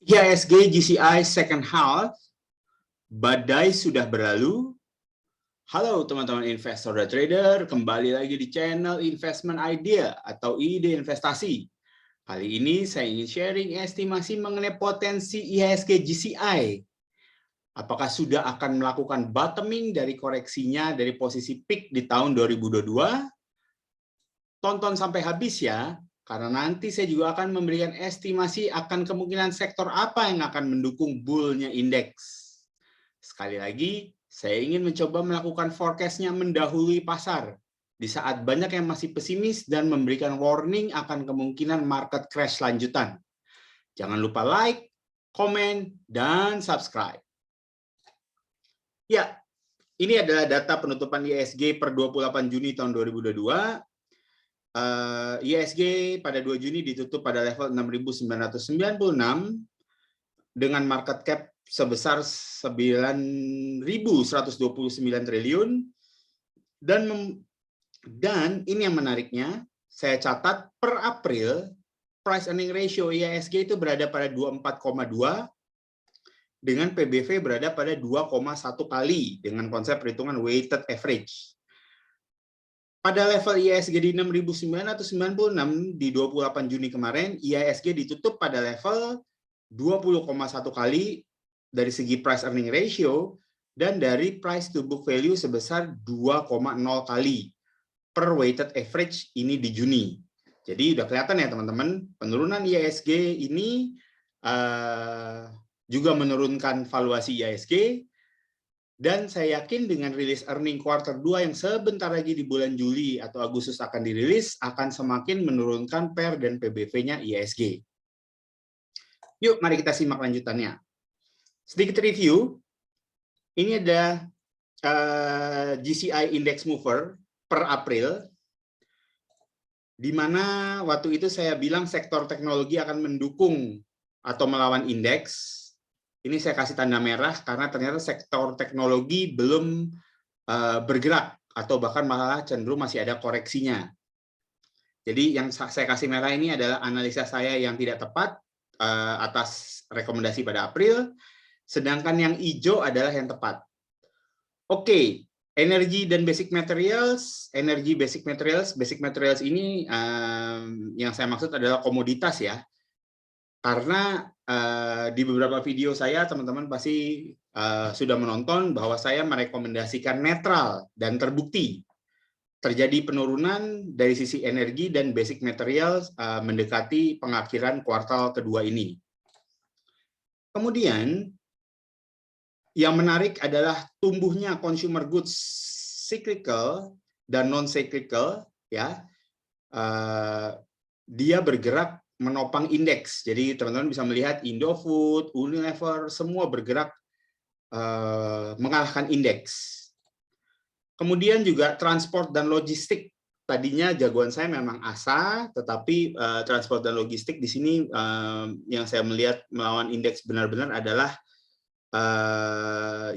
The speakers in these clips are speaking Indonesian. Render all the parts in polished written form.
IHSG GCI second half, badai sudah berlalu. Halo teman-teman investor dan trader, kembali lagi di channel Investment Idea atau ide investasi. Kali ini saya ingin sharing estimasi mengenai potensi IHSG GCI. Apakah sudah akan melakukan bottoming dari koreksinya dari posisi peak di tahun 2022? Tonton sampai habis ya, karena nanti saya juga akan memberikan estimasi akan kemungkinan sektor apa yang akan mendukung bull-nya indeks. Sekali lagi, saya ingin mencoba melakukan forecast-nya mendahului pasar, di saat banyak yang masih pesimis dan memberikan warning akan kemungkinan market crash lanjutan. Jangan lupa like, komen, dan subscribe. Ya, ini adalah data penutupan IHSG per 28 Juni tahun 2022. IHSG pada 2 Juni ditutup pada level 6.996 dengan market cap sebesar 9.129 triliun dan ini yang menariknya, saya catat per April price earning ratio IHSG itu berada pada 24,2 dengan PBV berada pada 2,1 kali dengan konsep perhitungan weighted average. Pada level IHSG di 6.996 di 28 Juni kemarin, IHSG ditutup pada level 20,1 kali dari segi price earning ratio dan dari price to book value sebesar 2,0 kali per weighted average ini di Juni. Jadi udah kelihatan ya teman-teman, penurunan IHSG ini juga menurunkan valuasi IHSG. Dan saya yakin dengan rilis earning quarter 2 yang sebentar lagi di bulan Juli atau Agustus akan dirilis, akan semakin menurunkan PER dan PBV-nya IHSG. Yuk, mari kita simak lanjutannya. Sedikit review, ini ada GCI Index Mover per April, di mana waktu itu saya bilang sektor teknologi akan mendukung atau melawan indeks. Ini saya kasih tanda merah karena ternyata sektor teknologi belum bergerak atau bahkan malah cenderung masih ada koreksinya. Jadi yang saya kasih merah ini adalah analisa saya yang tidak tepat atas rekomendasi pada April, sedangkan yang hijau adalah yang tepat. Oke, energi dan basic materials, basic materials ini yang saya maksud adalah komoditas ya. Karena di beberapa video saya, teman-teman pasti sudah menonton bahwa saya merekomendasikan netral dan terbukti terjadi penurunan dari sisi energi dan basic materials mendekati pengakhiran kuartal kedua ini. Kemudian, yang menarik adalah tumbuhnya consumer goods cyclical dan non-cyclical, ya. Dia bergerak menopang indeks. Jadi teman-teman bisa melihat Indofood, Unilever, semua bergerak mengalahkan indeks. Kemudian juga transport dan logistik. Tadinya jagoan saya memang ASA, tetapi transport dan logistik di sini yang saya melihat melawan indeks benar-benar adalah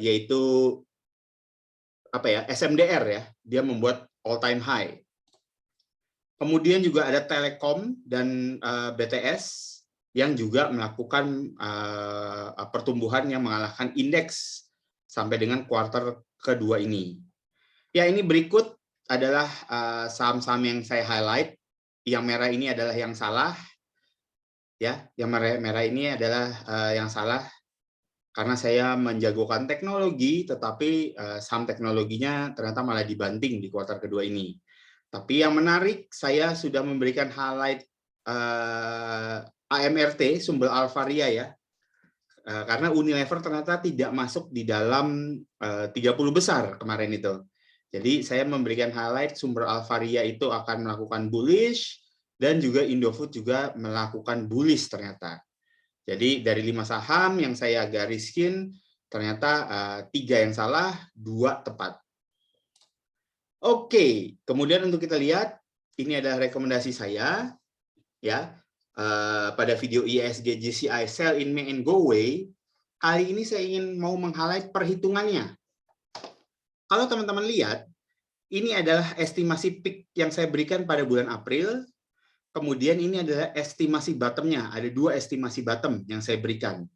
yaitu apa ya, SMDR ya. Dia membuat all time high. Kemudian juga ada Telekom dan BTS yang juga melakukan pertumbuhan yang mengalahkan indeks sampai dengan kuartal kedua ini. Ya, ini berikut adalah saham-saham yang saya highlight. Yang merah ini adalah yang salah. Ya, yang merah ini adalah yang salah karena saya menjagokan teknologi, tetapi saham teknologinya ternyata malah dibanting di kuartal kedua ini. Tapi yang menarik, saya sudah memberikan highlight AMRT, Sumber Alvaria ya, karena Unilever ternyata tidak masuk di dalam 30 besar kemarin itu. Jadi saya memberikan highlight Sumber Alvaria itu akan melakukan bullish, dan juga Indofood juga melakukan bullish ternyata. Jadi dari 5 saham yang saya gariskin, ternyata 3 yang salah, 2 tepat. Oke, kemudian untuk kita lihat, ini adalah rekomendasi saya ya pada video IHSG GCI Sell in May and Go Away. Kali ini saya ingin mau meng-highlight perhitungannya. Kalau teman-teman lihat, ini adalah estimasi peak yang saya berikan pada bulan April. kemudian ini adalah estimasi bottom-nya. Ada 2 estimasi bottom yang saya berikan,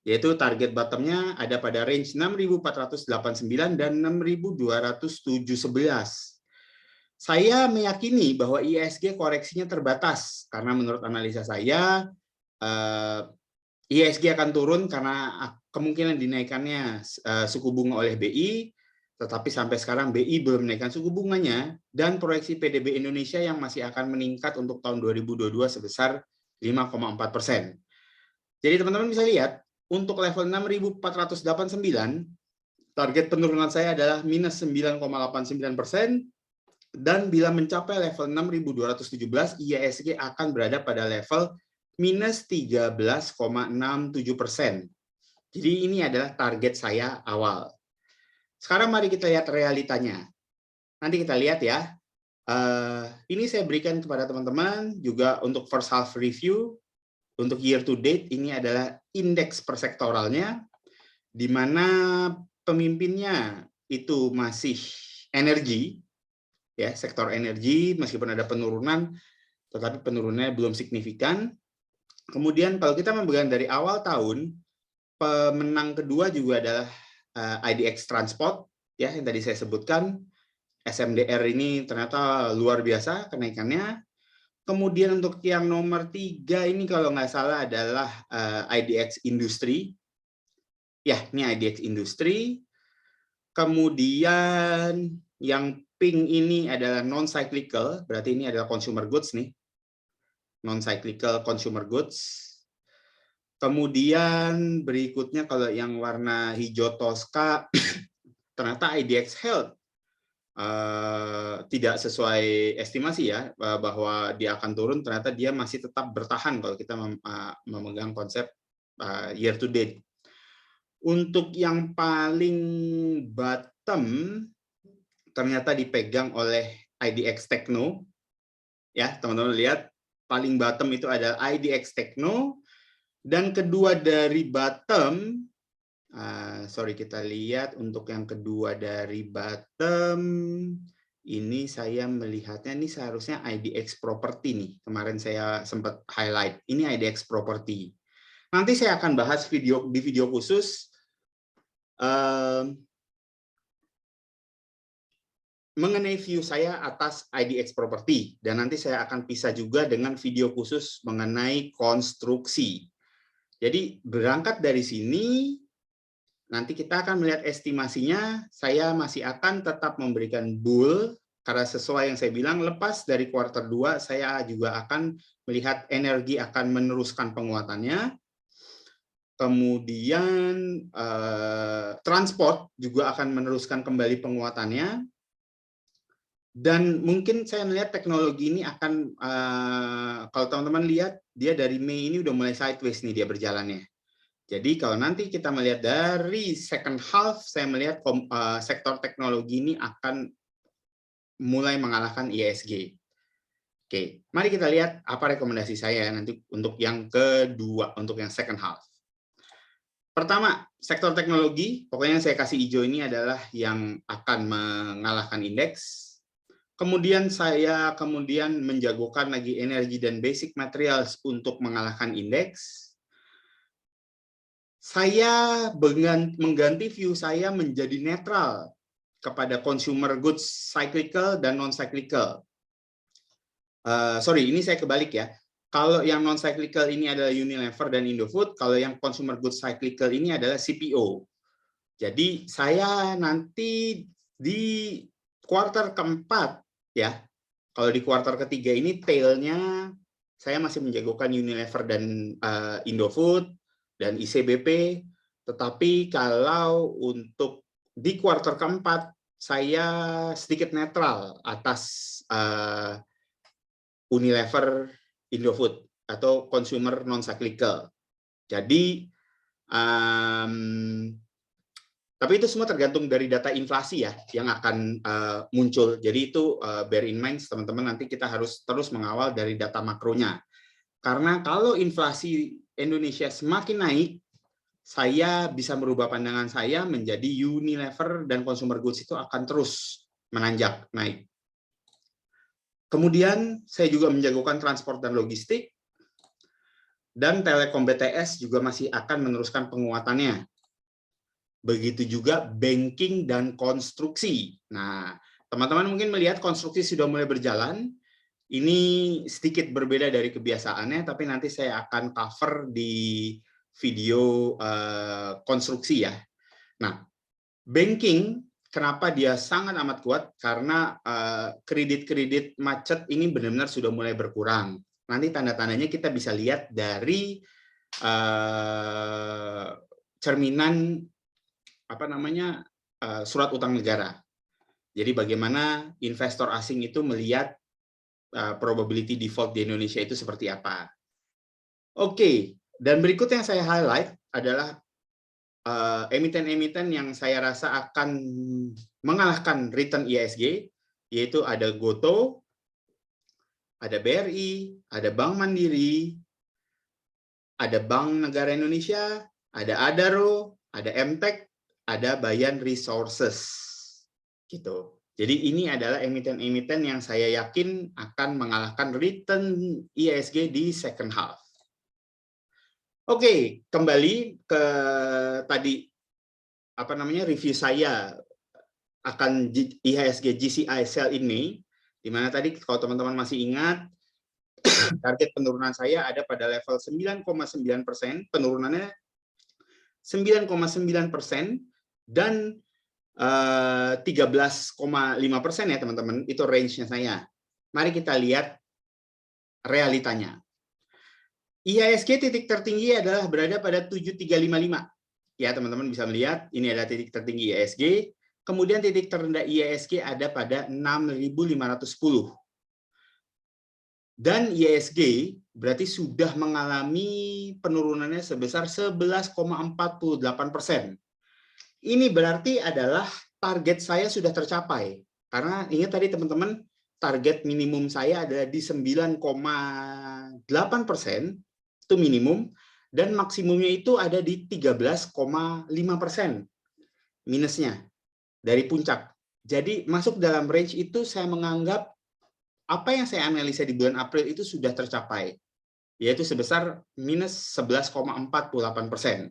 yaitu target bottom-nya ada pada range 6.489 dan 6.207.11. Saya meyakini bahwa IHSG koreksinya terbatas, karena menurut analisa saya, IHSG akan turun karena kemungkinan dinaikannya suku bunga oleh BI, tetapi sampai sekarang BI belum menaikkan suku bunganya, dan proyeksi PDB Indonesia yang masih akan meningkat untuk tahun 2022 sebesar 5,4%. Jadi teman-teman bisa lihat, untuk level 6.489, target penurunan saya adalah minus 9,89%, dan bila mencapai level 6.217, IHSG akan berada pada level minus 13,67%. Jadi ini adalah target saya awal. Sekarang mari kita lihat realitanya. Nanti kita lihat ya. Ini saya berikan kepada teman-teman juga untuk first half review. Untuk year to date ini adalah indeks persektoralnya, di mana pemimpinnya itu masih energi, ya, sektor energi, meskipun ada penurunan, tetapi penurunannya belum signifikan. Kemudian kalau kita memegang dari awal tahun, pemenang kedua juga adalah IDX Transport, ya, yang tadi saya sebutkan. SMDR ini ternyata luar biasa kenaikannya. Kemudian untuk yang nomor 3 ini kalau nggak salah adalah IDX Industri. Ya, ini IDX Industri. Kemudian yang pink ini adalah non-cyclical, berarti ini adalah consumer goods nih. Non-cyclical consumer goods. Kemudian berikutnya kalau yang warna hijau toska, ternyata IDX Health tidak sesuai estimasi ya, bahwa dia akan turun, ternyata dia masih tetap bertahan kalau kita memegang konsep year to date. Untuk yang paling bottom ternyata dipegang oleh IDX Tekno, ya teman-teman lihat, paling bottom itu adalah IDX Tekno, dan kedua dari bottom, sorry kita lihat untuk yang kedua dari bottom, ini saya melihatnya ini seharusnya IDX Property nih, kemarin saya sempat highlight, ini IDX Property. Nanti saya akan bahas di video khusus mengenai view saya atas IDX Property, dan nanti saya akan pisah juga dengan video khusus mengenai konstruksi. Jadi berangkat dari sini, nanti kita akan melihat estimasinya, saya masih akan tetap memberikan bull, karena sesuai yang saya bilang, lepas dari kuartal 2, saya juga akan melihat energi akan meneruskan penguatannya. Kemudian transport juga akan meneruskan kembali penguatannya. Dan mungkin saya melihat teknologi ini akan, kalau teman-teman lihat, dia dari Mei ini udah mulai sideways nih dia berjalannya. Jadi kalau nanti kita melihat dari second half, saya melihat sektor teknologi ini akan mulai mengalahkan IHSG. Oke, mari kita lihat apa rekomendasi saya nanti untuk yang kedua, untuk yang second half. Pertama, sektor teknologi, pokoknya yang saya kasih hijau ini adalah yang akan mengalahkan indeks. Kemudian saya menjagokan lagi energi dan basic materials untuk mengalahkan indeks. Saya mengganti view saya menjadi netral kepada consumer goods cyclical dan non-cyclical. Sorry, ini saya kebalik ya. Kalau yang non-cyclical ini adalah Unilever dan Indofood, kalau yang consumer goods cyclical ini adalah CPO. Jadi saya nanti di kuartal keempat, ya, kalau di kuartal ketiga ini tailnya saya masih menjagokan Unilever dan Indofood dan ICBP, tetapi kalau untuk di kuartal keempat saya sedikit netral atas Unilever, Indofood atau consumer non cyclical. Jadi tapi itu semua tergantung dari data inflasi ya yang akan muncul. Jadi itu bear in mind teman-teman, nanti kita harus terus mengawal dari data makronya. Karena kalau inflasi Indonesia semakin naik, saya bisa merubah pandangan saya menjadi Unilever dan consumer goods itu akan terus menanjak naik. Kemudian saya juga menjagokan transport dan logistik, dan Telekom BTS juga masih akan meneruskan penguatannya. Begitu juga banking dan konstruksi. Nah, teman-teman mungkin melihat konstruksi sudah mulai berjalan. Ini sedikit berbeda dari kebiasaannya, tapi nanti saya akan cover di video konstruksi ya. Nah, banking, kenapa dia sangat amat kuat? Karena kredit-kredit macet ini benar-benar sudah mulai berkurang. Nanti tanda-tandanya kita bisa lihat dari cerminan surat utang negara. Jadi bagaimana investor asing itu melihat probability default di Indonesia itu seperti apa. Oke, dan berikut yang saya highlight adalah emiten-emiten yang saya rasa akan mengalahkan return IHSG, yaitu ada Gotoh, ada BRI, ada Bank Mandiri, ada Bank Negara Indonesia, ada Adaro, ada Emtek, ada Bayan Resources. Gitu. Jadi ini adalah emiten-emiten yang saya yakin akan mengalahkan return IHSG di second half. Oke, kembali ke tadi review saya akan IHSG GCI sell ini, di mana tadi kalau teman-teman masih ingat target penurunan saya ada pada level 9,9%, penurunannya 9,9% dan 13,5% ya teman-teman, itu range-nya saya. Mari kita lihat realitanya. IHSG titik tertinggi adalah berada pada 7355. Ya teman-teman bisa melihat, ini adalah titik tertinggi IHSG. Kemudian titik terendah IHSG ada pada 6510. Dan IHSG berarti sudah mengalami penurunannya sebesar 11,48%. Ini berarti adalah target saya sudah tercapai. Karena ingat tadi teman-teman, target minimum saya adalah di 9,8%, itu minimum, dan maksimumnya itu ada di 13,5% minusnya dari puncak. Jadi masuk dalam range itu saya menganggap apa yang saya analisa di bulan April itu sudah tercapai, yaitu sebesar minus 11,48%.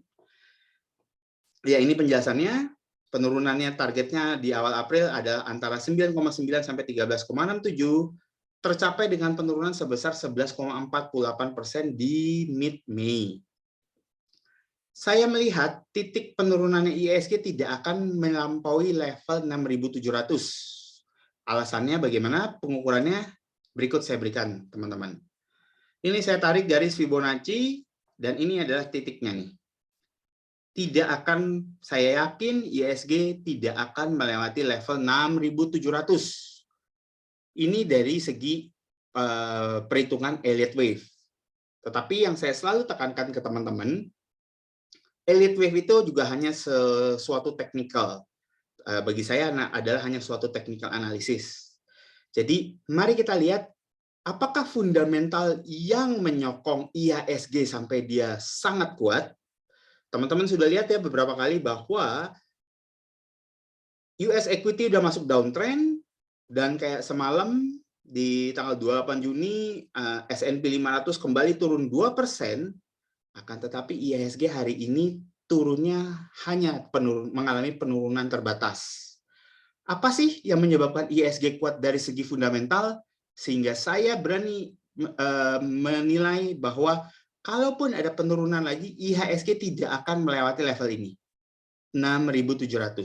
Ya, ini penjelasannya. Penurunannya targetnya di awal April ada antara 9,9 sampai 13,67, tercapai dengan penurunan sebesar 11,48% di mid-Mei. Saya melihat titik penurunannya IHSG tidak akan melampaui level 6.700. Alasannya bagaimana? Pengukurannya berikut saya berikan, teman-teman. Ini saya tarik garis Fibonacci, dan ini adalah titiknya nih. Saya yakin IHSG tidak akan melewati level 6.700. Ini dari segi perhitungan Elliott Wave. Tetapi yang saya selalu tekankan ke teman-teman, Elliott Wave itu juga hanya sesuatu teknikal. Bagi saya adalah hanya suatu technical analysis. Jadi mari kita lihat apakah fundamental yang menyokong IHSG sampai dia sangat kuat. Teman-teman sudah lihat ya beberapa kali bahwa US equity udah masuk downtrend, dan kayak semalam di tanggal 28 Juni S&P 500 kembali turun 2%, akan tetapi IHSG hari ini turunnya hanya mengalami penurunan terbatas. Apa sih yang menyebabkan IHSG kuat dari segi fundamental sehingga saya berani menilai bahwa kalaupun ada penurunan lagi, IHSG tidak akan melewati level ini, 6.700.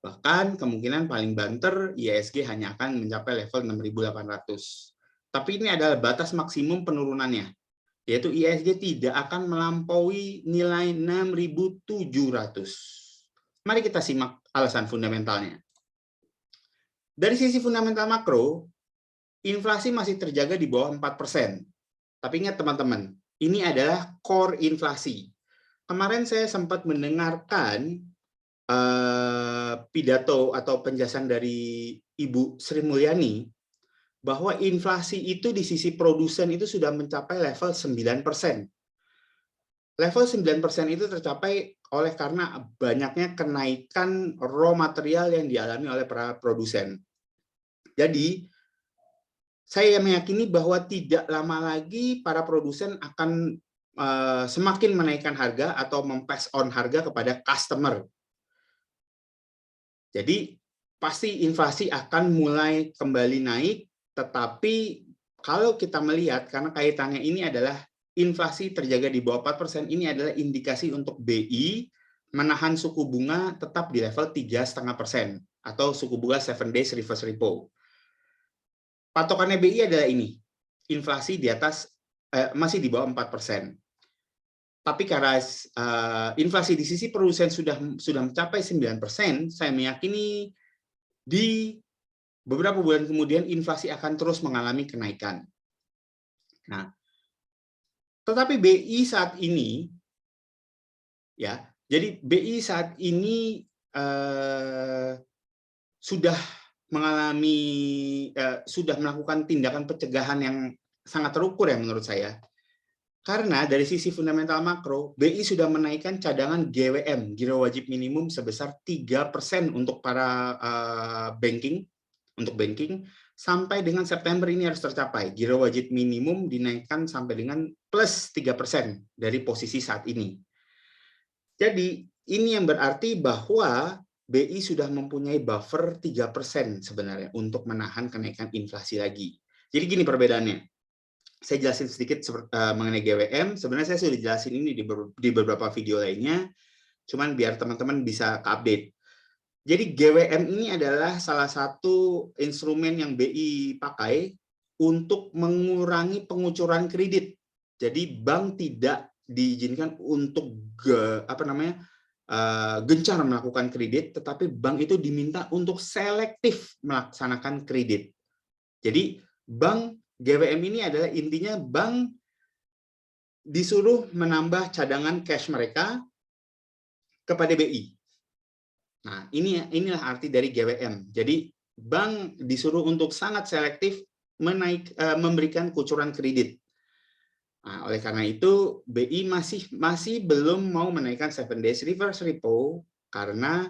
Bahkan kemungkinan paling banter, IHSG hanya akan mencapai level 6.800. Tapi ini adalah batas maksimum penurunannya, yaitu IHSG tidak akan melampaui nilai 6.700. Mari kita simak alasan fundamentalnya. Dari sisi fundamental makro, inflasi masih terjaga di bawah 4%. Tapi ingat teman-teman, ini adalah core inflasi. Kemarin saya sempat mendengarkan pidato atau penjelasan dari Ibu Sri Mulyani bahwa inflasi itu di sisi produsen itu sudah mencapai level 9%. Level 9% itu tercapai oleh karena banyaknya kenaikan raw material yang dialami oleh para produsen. Jadi saya meyakini bahwa tidak lama lagi para produsen akan semakin menaikkan harga atau mem-pass on harga kepada customer. Jadi pasti inflasi akan mulai kembali naik, tetapi kalau kita melihat, karena kaitannya ini adalah inflasi terjaga di bawah 4%, ini adalah indikasi untuk BI menahan suku bunga tetap di level 3,5% atau suku bunga 7 days reverse repo. Patokannya BI adalah ini, inflasi di atas masih di bawah 4%. Tapi karena inflasi di sisi produsen sudah mencapai 9%, saya meyakini di beberapa bulan kemudian inflasi akan terus mengalami kenaikan. Nah, tetapi BI saat ini, ya, jadi BI saat ini sudah melakukan tindakan pencegahan yang sangat terukur ya menurut saya. Karena dari sisi fundamental makro, BI sudah menaikkan cadangan GWM, giro wajib minimum sebesar 3% untuk para banking, sampai dengan September ini harus tercapai. Giro wajib minimum dinaikkan sampai dengan plus 3% dari posisi saat ini. Jadi ini yang berarti bahwa BI sudah mempunyai buffer 3% sebenarnya untuk menahan kenaikan inflasi lagi. Jadi gini perbedaannya. Saya jelasin sedikit mengenai GWM. Sebenarnya saya sudah jelasin ini di beberapa video lainnya, cuman biar teman-teman bisa update. Jadi GWM ini adalah salah satu instrumen yang BI pakai untuk mengurangi pengucuran kredit. Jadi bank tidak diizinkan untuk gencar melakukan kredit, tetapi bank itu diminta untuk selektif melaksanakan kredit. Jadi bank GWM ini adalah intinya bank disuruh menambah cadangan cash mereka kepada BI. Nah, inilah arti dari GWM. Jadi bank disuruh untuk sangat selektif memberikan kucuran kredit. Nah, oleh karena itu BI masih belum mau menaikkan 7 days reverse repo karena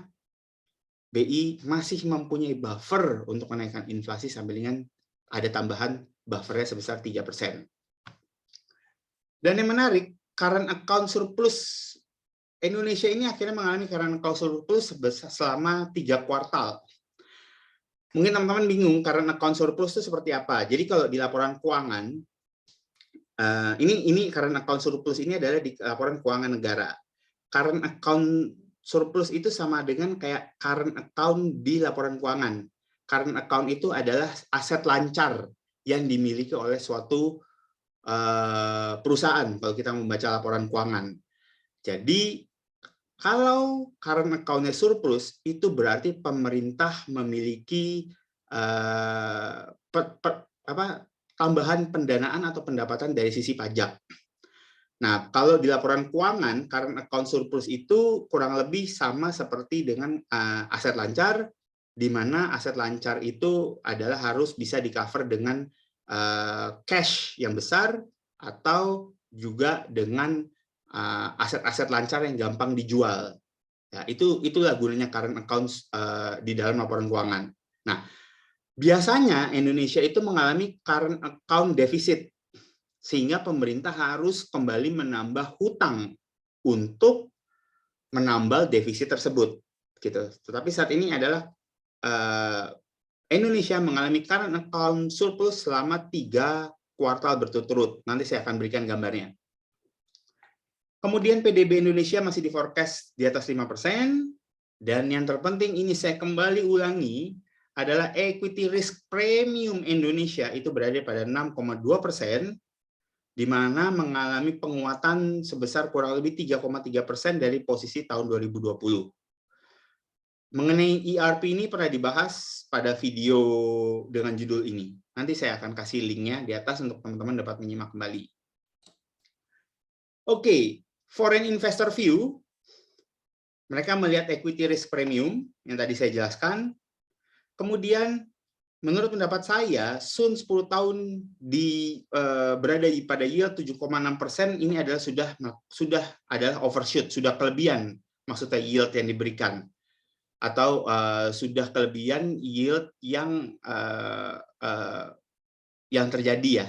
BI masih mempunyai buffer untuk menaikkan inflasi sampai dengan ada tambahan buffernya sebesar 3%. Dan yang menarik, current account surplus Indonesia ini akhirnya mengalami current account surplus selama 3 kuartal. Mungkin teman-teman bingung current account surplus itu seperti apa. Jadi kalau di laporan keuangan, ini current account surplus ini adalah di laporan keuangan negara. Current account surplus itu sama dengan kayak current account di laporan keuangan. Current account itu adalah aset lancar yang dimiliki oleh suatu perusahaan kalau kita membaca laporan keuangan. Jadi kalau current account-nya surplus itu berarti pemerintah memiliki tambahan pendanaan atau pendapatan dari sisi pajak. Nah, kalau di laporan keuangan current account surplus itu kurang lebih sama seperti dengan aset lancar, di mana aset lancar itu adalah harus bisa di-cover dengan cash yang besar atau juga dengan aset-aset lancar yang gampang dijual. Ya, itulah gunanya current account di dalam laporan keuangan. Nah, biasanya Indonesia itu mengalami current account deficit sehingga pemerintah harus kembali menambah hutang untuk menambal defisit tersebut gitu. Tetapi saat ini adalah Indonesia mengalami current account surplus selama 3 kuartal berturut-turut. Nanti saya akan berikan gambarnya. Kemudian PDB Indonesia masih di-forecast di atas 5%. Dan yang terpenting ini saya kembali ulangi adalah equity risk premium Indonesia itu berada pada 6,2%, di mana mengalami penguatan sebesar kurang lebih 3,3% dari posisi tahun 2020. Mengenai ERP ini pernah dibahas pada video dengan judul ini. Nanti saya akan kasih linknya di atas untuk teman-teman dapat menyimak kembali. Oke, foreign investor view, mereka melihat equity risk premium yang tadi saya jelaskan. Kemudian, menurut pendapat saya, Sun 10 tahun berada pada yield 7,6%, ini adalah sudah adalah overshoot, sudah kelebihan maksudnya yield yang diberikan. Atau sudah kelebihan yield yang yang terjadi ya.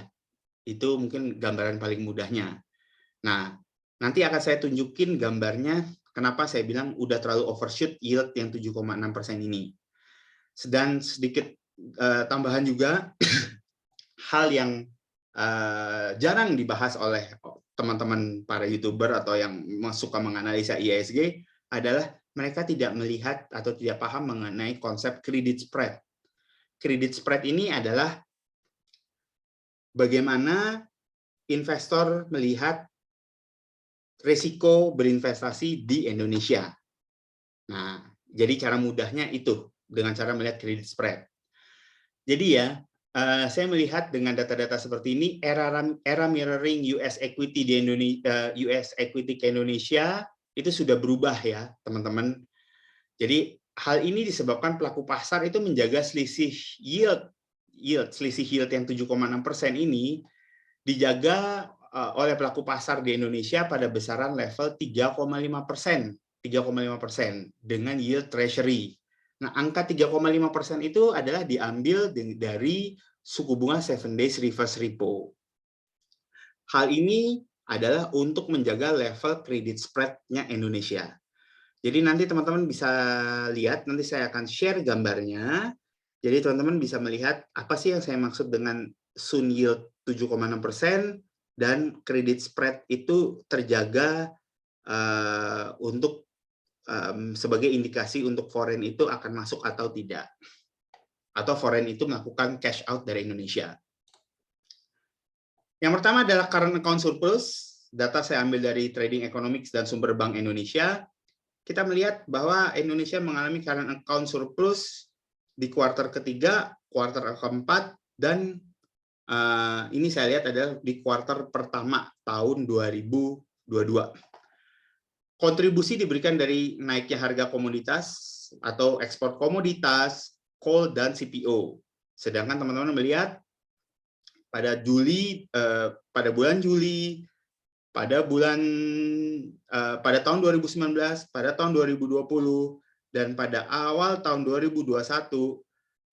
Itu mungkin gambaran paling mudahnya. Nah, nanti akan saya tunjukin gambarnya kenapa saya bilang udah terlalu overshoot yield yang 7,6% ini. Dan sedikit tambahan juga, hal yang jarang dibahas oleh teman-teman para YouTuber atau yang suka menganalisa IISG adalah mereka tidak melihat atau tidak paham mengenai konsep credit spread. Credit spread ini adalah bagaimana investor melihat risiko berinvestasi di Indonesia. Nah, jadi cara mudahnya itu dengan cara melihat credit spread. Jadi ya, saya melihat dengan data-data seperti ini, era mirroring US equity di Indonesia, US equity ke Indonesia itu sudah berubah ya, teman-teman. Jadi hal ini disebabkan pelaku pasar itu menjaga selisih yield yang 7,6% ini dijaga oleh pelaku pasar di Indonesia pada besaran level 3,5% dengan yield treasury. Nah, angka 3,5% itu adalah diambil dari suku bunga 7 days reverse repo. Hal ini adalah untuk menjaga level credit spread-nya Indonesia. Jadi nanti teman-teman bisa lihat, nanti saya akan share gambarnya. Jadi teman-teman bisa melihat apa sih yang saya maksud dengan Sun yield 7,6% dan credit spread itu terjaga untuk sebagai indikasi untuk foreign itu akan masuk atau tidak. Atau foreign itu melakukan cash out dari Indonesia. Yang pertama adalah current account surplus. Data saya ambil dari Trading Economics dan Sumber Bank Indonesia. Kita melihat bahwa Indonesia mengalami current account surplus di kuartal ketiga, kuartal keempat, dan ini saya lihat adalah di kuartal pertama tahun 2022. Kontribusi diberikan dari naiknya harga komoditas atau ekspor komoditas, coal, dan CPO. Sedangkan teman-teman melihat pada bulan Juli, pada tahun 2019, pada tahun 2020, dan pada awal tahun 2021,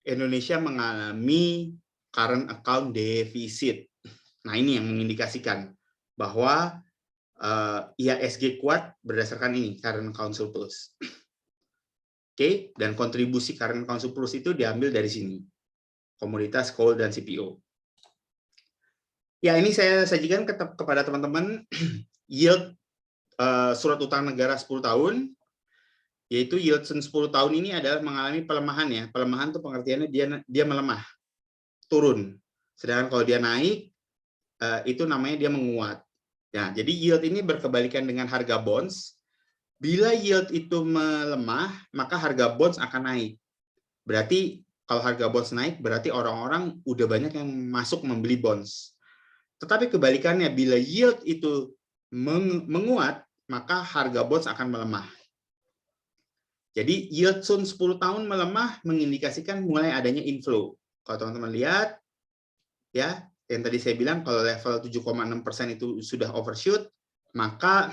Indonesia mengalami current account deficit. Nah, ini yang mengindikasikan bahwa IHSG kuat berdasarkan ini, current account surplus. Oke, dan kontribusi current account surplus itu diambil dari sini, komoditas, coal, dan CPO. Ya, ini saya sajikan kepada teman-teman yield surat utang negara 10 tahun, yaitu yield 10 tahun ini adalah mengalami pelemahan ya. Pelemahan itu pengertiannya dia melemah, turun. Sedangkan kalau dia naik, itu namanya dia menguat. Ya, jadi yield ini berkebalikan dengan harga bonds. Bila yield itu melemah, maka harga bonds akan naik. Berarti kalau harga bonds naik, berarti orang-orang udah banyak yang masuk membeli bonds. Tetapi kebalikannya, bila yield itu menguat, maka harga bonds akan melemah. Jadi yield Sun 10 tahun melemah mengindikasikan mulai adanya inflow. Kalau teman-teman lihat, ya, yang tadi saya bilang kalau level 7,6% itu sudah overshoot, maka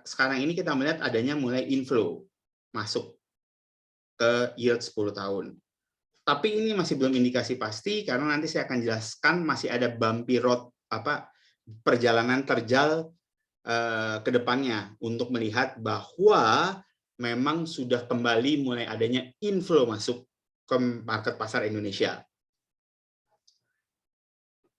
sekarang ini kita melihat adanya mulai inflow masuk ke yield 10 tahun. Tapi ini masih belum indikasi pasti karena nanti saya akan jelaskan masih ada bumpy road, perjalanan terjal ke depannya untuk melihat bahwa memang sudah kembali mulai adanya inflow masuk ke market pasar Indonesia.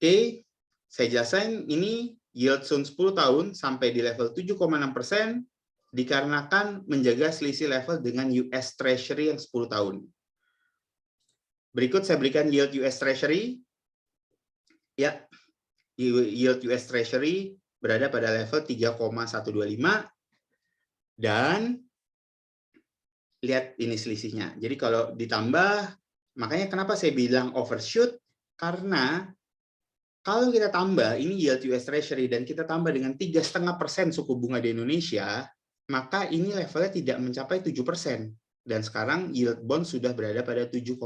Oke, saya jelasin ini yield Sun 10 tahun sampai di level 7,6% dikarenakan menjaga selisih level dengan US Treasury yang 10 tahun. Berikut saya berikan yield US Treasury. Ya, yield US Treasury berada pada level 3,125 dan lihat ini selisihnya. Jadi kalau ditambah, makanya kenapa saya bilang overshoot, karena kalau kita tambah ini yield US Treasury dan kita tambah dengan 3,5% suku bunga di Indonesia, maka ini levelnya tidak mencapai 7%. Dan sekarang yield bond sudah berada pada 7,4%.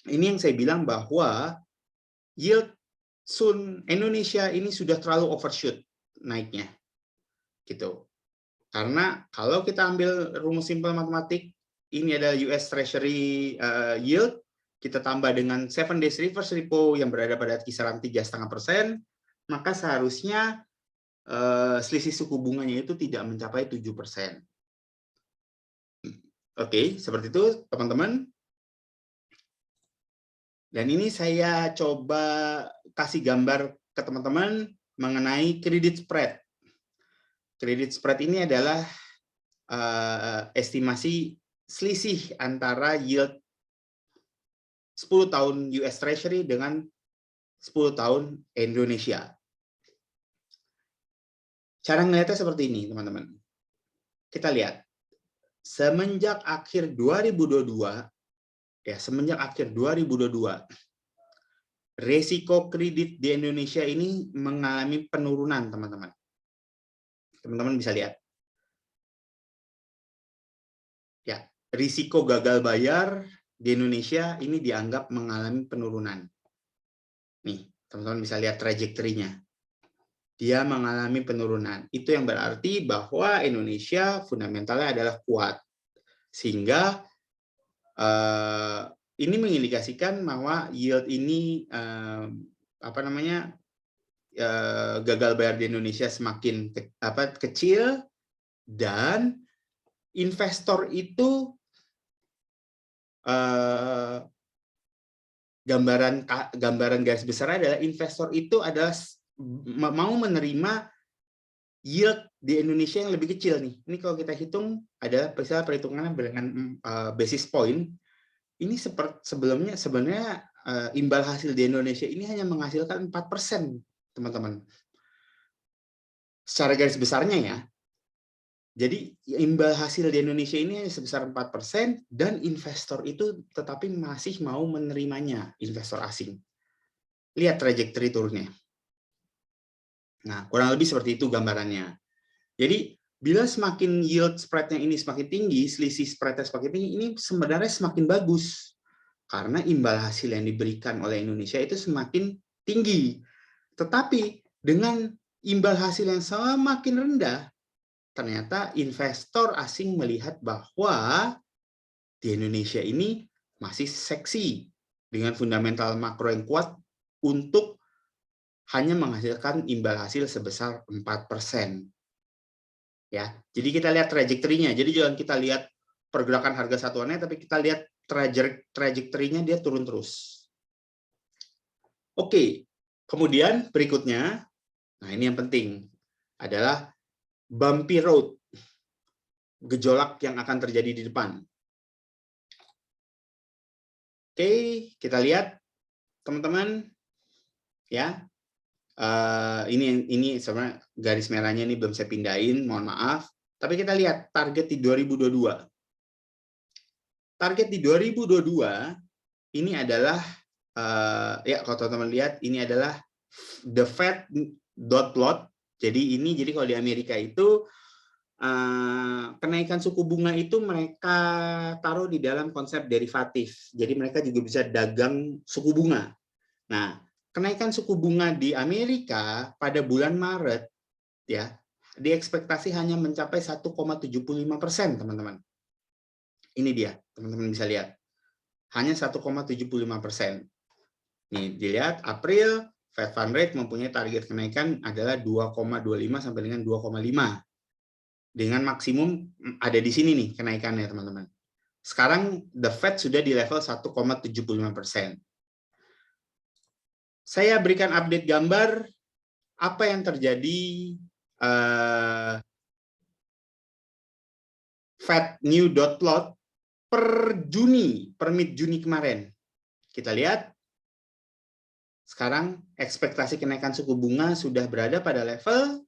Ini yang saya bilang bahwa yield Sun Indonesia ini sudah terlalu overshoot naiknya. Gitu. Karena kalau kita ambil rumus simpel matematik, ini adalah US Treasury yield, kita tambah dengan 7 days reverse repo yang berada pada kisaran 3,5%, maka seharusnya selisih suku bunganya itu tidak mencapai 7%. Oke, seperti itu teman-teman. Dan ini saya coba kasih gambar ke teman-teman mengenai kredit spread. Kredit spread ini adalah estimasi selisih antara yield 10 tahun US Treasury dengan 10 tahun Indonesia. Cara melihatnya seperti ini, teman-teman. Kita lihat, semenjak akhir 2022, resiko kredit di Indonesia ini mengalami penurunan, teman-teman. Teman-teman bisa lihat. Ya, risiko gagal bayar di Indonesia ini dianggap mengalami penurunan. Nih, teman-teman bisa lihat trajektorinya. Dia mengalami penurunan. Itu yang berarti bahwa Indonesia fundamentalnya adalah kuat. Sehingga ini mengindikasikan bahwa yield ini gagal bayar di Indonesia semakin kecil, dan investor itu gambaran garis besar adalah investor itu adalah mau menerima yield di Indonesia yang lebih kecil nih. Ini kalau kita hitung ada perhitungannya dengan basis point. Ini sebenarnya imbal hasil di Indonesia ini hanya menghasilkan 4%, teman-teman. Secara garis besarnya ya. Jadi imbal hasil di Indonesia ini hanya sebesar 4% dan investor itu tetapi masih mau menerimanya, investor asing. Lihat trajektori turunnya. Nah, kurang lebih seperti itu gambarannya. Jadi, bila semakin yield spread-nya ini semakin tinggi, selisih spread-nya semakin tinggi, ini sebenarnya semakin bagus. Karena imbal hasil yang diberikan oleh Indonesia itu semakin tinggi. Tetapi, dengan imbal hasil yang semakin rendah, ternyata investor asing melihat bahwa di Indonesia ini masih seksi dengan fundamental makro yang kuat untuk hanya menghasilkan imbal hasil sebesar 4%. Ya, jadi kita lihat trajektorinya. Jadi jangan kita lihat pergerakan harga satuannya, tapi kita lihat trajektorinya dia turun terus. Oke, kemudian berikutnya, nah ini yang penting, adalah bumpy road, gejolak yang akan terjadi di depan. Oke, kita lihat teman-teman, ya. Ini sebenarnya garis merahnya ini belum saya pindahin, mohon maaf. Tapi kita lihat target di 2022. Target di 2022 ini adalah ya kalau teman-teman lihat ini adalah the Fed dot plot. Jadi kalau di Amerika itu kenaikan suku bunga itu mereka taruh di dalam konsep derivatif. Jadi mereka juga bisa dagang suku bunga. Nah, kenaikan suku bunga di Amerika pada bulan Maret ya diekspektasi hanya mencapai 1,75%, teman-teman. Ini dia, teman-teman bisa lihat. Hanya 1,75%. Nih, dilihat April Fed Fund Rate mempunyai target kenaikan adalah 2,25 sampai dengan 2,5. Dengan maksimum ada di sini nih kenaikannya, teman-teman. Sekarang the Fed sudah di level 1,75%. Saya berikan update gambar apa yang terjadi Fed new dot plot per mid Juni kemarin. Kita lihat sekarang ekspektasi kenaikan suku bunga sudah berada pada level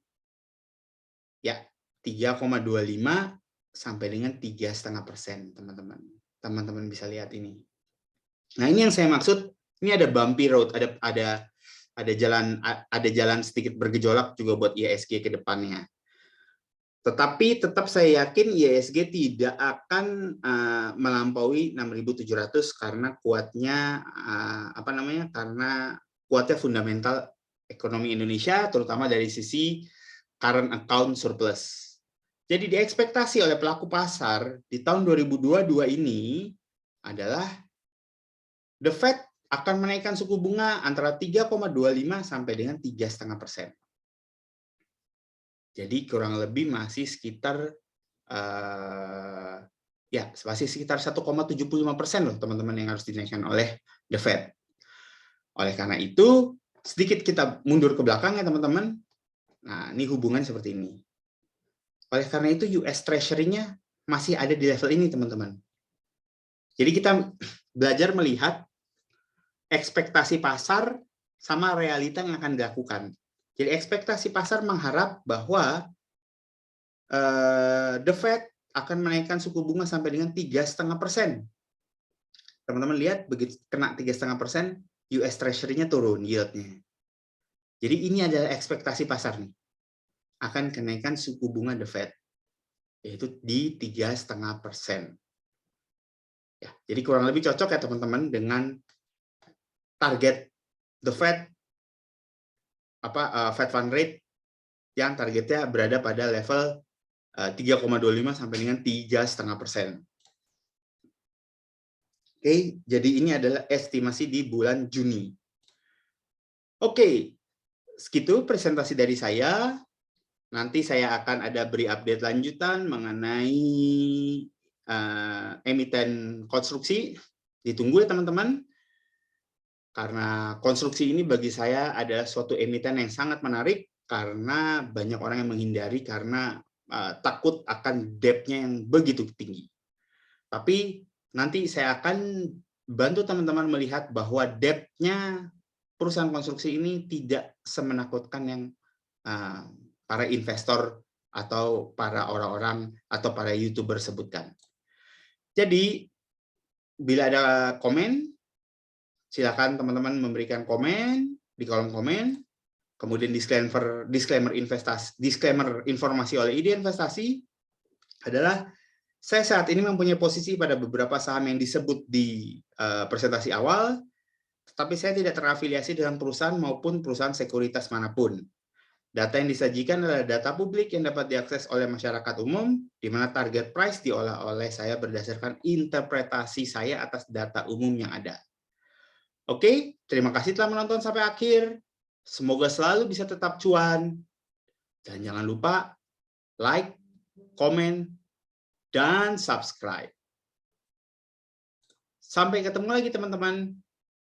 ya 3,25 sampai dengan 3,5%, teman-teman. Teman-teman bisa lihat ini. Nah, ini yang saya maksud. Ini ada bumpy road, ada jalan sedikit bergejolak juga buat IHSG ke depannya. Tetapi tetap saya yakin IHSG tidak akan melampaui 6.700 karena kuatnya karena kuatnya fundamental ekonomi Indonesia, terutama dari sisi current account surplus. Jadi diekspektasi oleh pelaku pasar di tahun 2022 ini adalah The Fed akan menaikkan suku bunga antara 3,25 sampai dengan 3,5%. Jadi kurang lebih masih sekitar masih sekitar 1,75% loh teman-teman yang harus dinaikkan oleh The Fed. Oleh karena itu, sedikit kita mundur ke belakang ya teman-teman. Nah, ini hubungan seperti ini. Oleh karena itu US Treasury-nya masih ada di level ini teman-teman. Jadi kita belajar melihat ekspektasi pasar sama realita yang akan dilakukan. Jadi ekspektasi pasar mengharap bahwa The Fed akan menaikkan suku bunga sampai dengan 3,5%. Teman-teman lihat, begitu kena 3,5%, US Treasury-nya turun yield-nya. Jadi ini adalah ekspektasi pasar nih, akan kenaikan suku bunga The Fed, yaitu di 3,5%. Ya, jadi kurang lebih cocok ya teman-teman dengan target The Fed, Fed Fund Rate yang targetnya berada pada level 3,25 sampai dengan 3,5%. Oke, jadi ini adalah estimasi di bulan Juni. Oke, segitu presentasi dari saya. Nanti saya akan ada beri update lanjutan mengenai emiten konstruksi. Ditunggu ya teman-teman. Karena konstruksi ini bagi saya adalah suatu emiten yang sangat menarik karena banyak orang yang menghindari karena takut akan debt-nya yang begitu tinggi. Tapi nanti saya akan bantu teman-teman melihat bahwa debt-nya perusahaan konstruksi ini tidak semenakutkan yang para investor atau para orang-orang atau para YouTuber sebutkan. Jadi, bila ada komen, silakan teman-teman memberikan komen di kolom komen. Kemudian disclaimer informasi oleh ide investasi adalah saya saat ini mempunyai posisi pada beberapa saham yang disebut di presentasi awal, tetapi saya tidak terafiliasi dengan perusahaan maupun perusahaan sekuritas manapun. Data yang disajikan adalah data publik yang dapat diakses oleh masyarakat umum, di mana target price diolah oleh saya berdasarkan interpretasi saya atas data umum yang ada. Oke, terima kasih telah menonton sampai akhir. Semoga selalu bisa tetap cuan. Dan jangan lupa like, komen, dan subscribe. Sampai ketemu lagi teman-teman.